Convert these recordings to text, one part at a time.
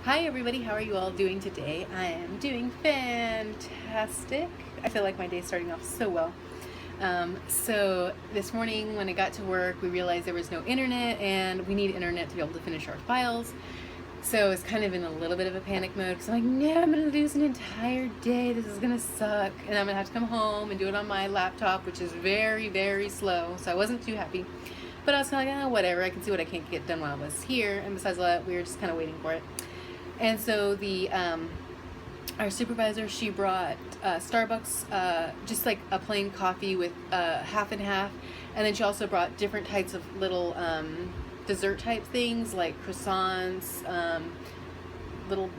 Hi everybody, how are you all doing today? I am doing fantastic. I feel like my day's starting off so well. So this morning when I got to work, we realized there was no internet and we need internet to be able to finish our files. So I was kind of in a little bit of a panic mode because I'm like, no, I'm going to lose an entire day. This is going to suck. And I'm going to have to come home and do it on my laptop, which is very, very slow. So I wasn't too happy. But I was kind of like, oh, whatever. I can see what I can't get done while I was here. And besides that, we were just kind of waiting for it. And so the our supervisor, she brought Starbucks, just like a plain coffee with half and half, and then she also brought different types of little dessert type things like croissants, little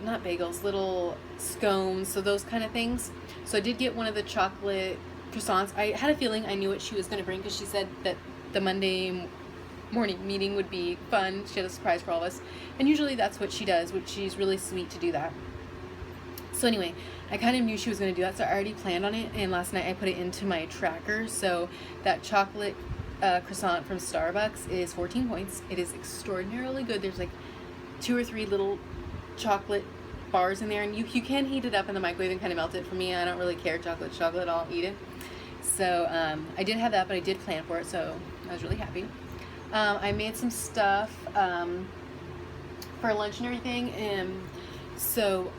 not bagels, little scones, so those kind of things. So I did get one of the chocolate croissants. I had a feeling I knew what she was going to bring because she said that the Monday morning meeting would be fun. She had a surprise for all of us, and usually that's what she does, which she's really sweet to do that. So anyway, I kind of knew she was going to do that, so I already planned on it, and last night I put it into my tracker. So that chocolate croissant from Starbucks is 14 points. It is extraordinarily good. There's like 2 or 3 little chocolate bars in there, and you can heat it up in the microwave and kind of melt it. For me, I don't really care chocolate, I'll eat it. So I did have that, but I did plan for it, so I was really happy. I made some stuff for lunch and everything, and so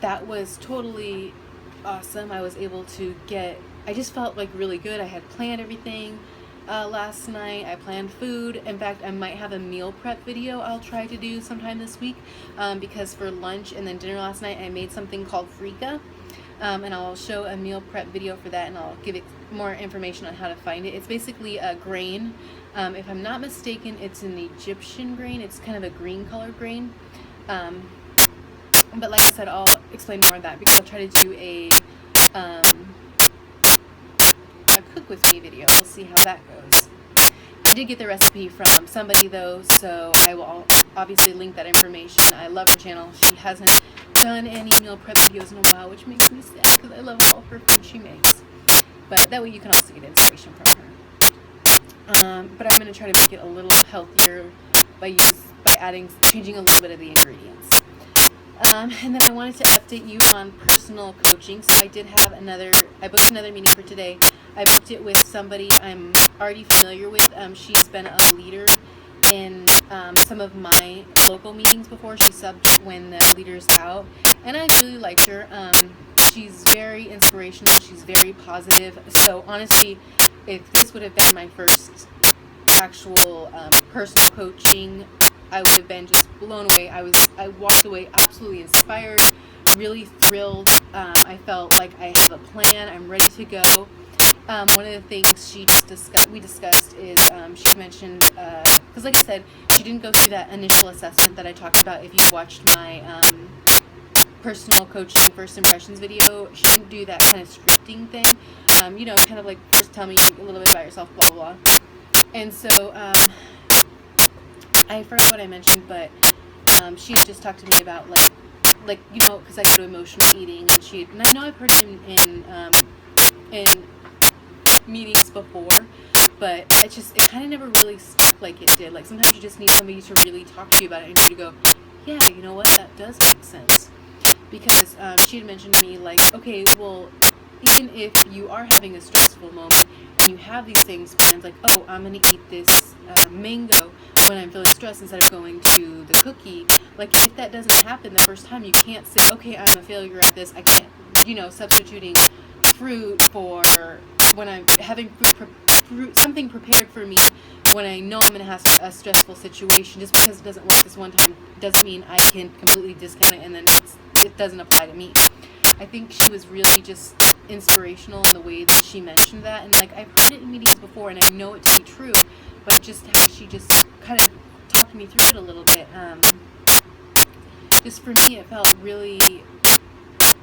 that was totally awesome. I was able to I just felt like really good. I had planned everything last night. I planned food. In fact, I might have a meal prep video I'll try to do sometime this week, because for lunch and then dinner last night I made something called Freekeh. And I'll show a meal prep video for that, and I'll give it more information on how to find it. It's basically a grain. If I'm not mistaken, it's an Egyptian grain. It's kind of a green colored grain. But like I said, I'll explain more of that because I'll try to do a cook with me video. We'll see how that goes. I did get the recipe from somebody though, so I will obviously link that information. I love her channel. She hasn't done any meal prep videos in a while, which makes me sad because I love all her food she makes. But that way you can also get inspiration from her. But I'm going to try to make it a little healthier by changing a little bit of the ingredients. And then I wanted to update you on personal coaching. So I booked another meeting for today. I booked it with somebody I'm already familiar with. She's been a leader in some of my local meetings before. She subbed when the leader's out, and I really liked her. She's very inspirational. She's very positive. So honestly, if this would have been my first actual personal coaching, I would have been just blown away. I walked away absolutely inspired, really thrilled. I felt like I have a plan. I'm ready to go. One of the things we discussed is she mentioned, because like I said, she didn't go through that initial assessment that I talked about. If you watched my personal coaching first impressions video, she didn't do that kind of scripting thing. Kind of like first tell me a little bit about yourself, blah, blah, blah. And so I forgot what I mentioned, but she had just talked to me about because I go to emotional eating, and I know I've heard in meetings before, but it kind of never really stuck like it did. Like sometimes you just need somebody to really talk to you about it and you to go, yeah, you know what, that does make sense. Because she had mentioned to me like, okay, well, even if you are having a stressful moment and you have these things planned, like, oh, I'm going to eat this mango when I'm feeling stressed instead of going to the cookie, like if that doesn't happen the first time, you can't say, okay, I'm a failure at this, I can't, substituting fruit for when I'm having something prepared for me when I know I'm going to have a stressful situation. Just because it doesn't work this one time doesn't mean I can completely discount it and then it doesn't apply to me. I think she was really just inspirational in the way that she mentioned that, and like I've heard it in meetings before and I know it to be true, but just how she just kind of talked me through it a little bit. Just for me, it felt really,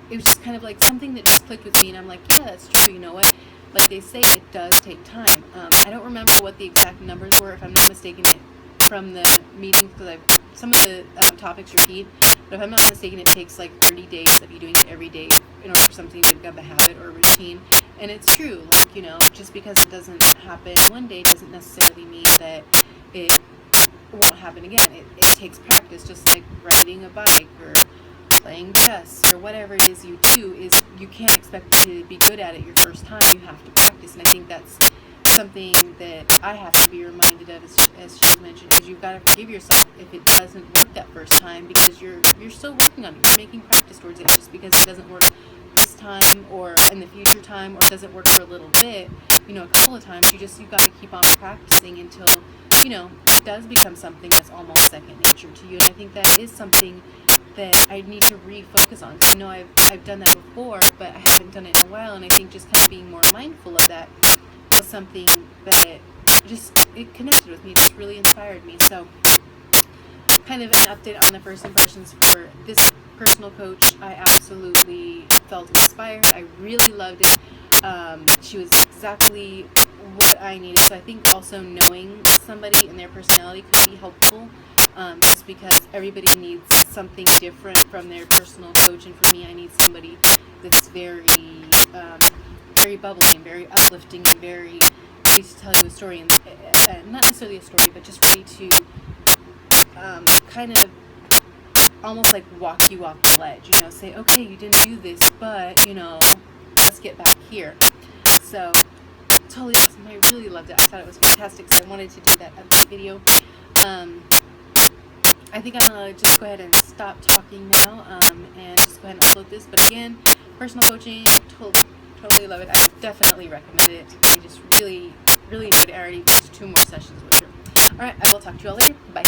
it was just kind of like something that just clicked with me, and I'm like, yeah, that's true. You know what? Like they say, it does take time. I don't remember what the exact numbers were, if I'm not mistaken, from the meetings, because some of the topics repeat, but if I'm not mistaken, it takes like 30 days of you doing it every day in order for something to become a habit or a routine. And it's true, like, just because it doesn't happen one day doesn't necessarily mean that it won't happen again. It takes practice, just like riding a bike or playing chess or whatever it is you do. Is you can't expect to be good at it your first time. You have to practice, and I think that's something that I have to be reminded of, as she mentioned, is you've got to forgive yourself if it doesn't work that first time, because you're still working on it. You're making practice towards it. Just because it doesn't work this time or in the future time, or doesn't work for a little bit, a couple of times, you've got to keep on practicing until it does become something that's almost second nature to you. And I think that is something that I need to refocus on. I know I've done that before, but I haven't done it in a while, and I think just kind of being more mindful of that was something that it connected with me, just really inspired me. So kind of an update on the first impressions for this personal coach. I absolutely felt inspired. I really loved it. She was exactly what I needed. So I think also knowing somebody and their personality could be helpful, just because everybody needs something different from their personal coach. And for me, I need somebody that's very bubbly and very uplifting and very ready to tell you a story, and not necessarily a story, but just ready to kind of almost like walk you off the ledge, say, okay, you didn't do this, but let's get back here. So totally awesome. I really loved it. I thought it was fantastic, so I wanted to do that update video. I think I'm gonna just go ahead and stop talking now, and just go ahead and upload this. But again, personal coaching, totally love it. I definitely recommend it. I just really enjoyed it. I already booked 2 more sessions with her. Alright, I will talk to you all later. Bye.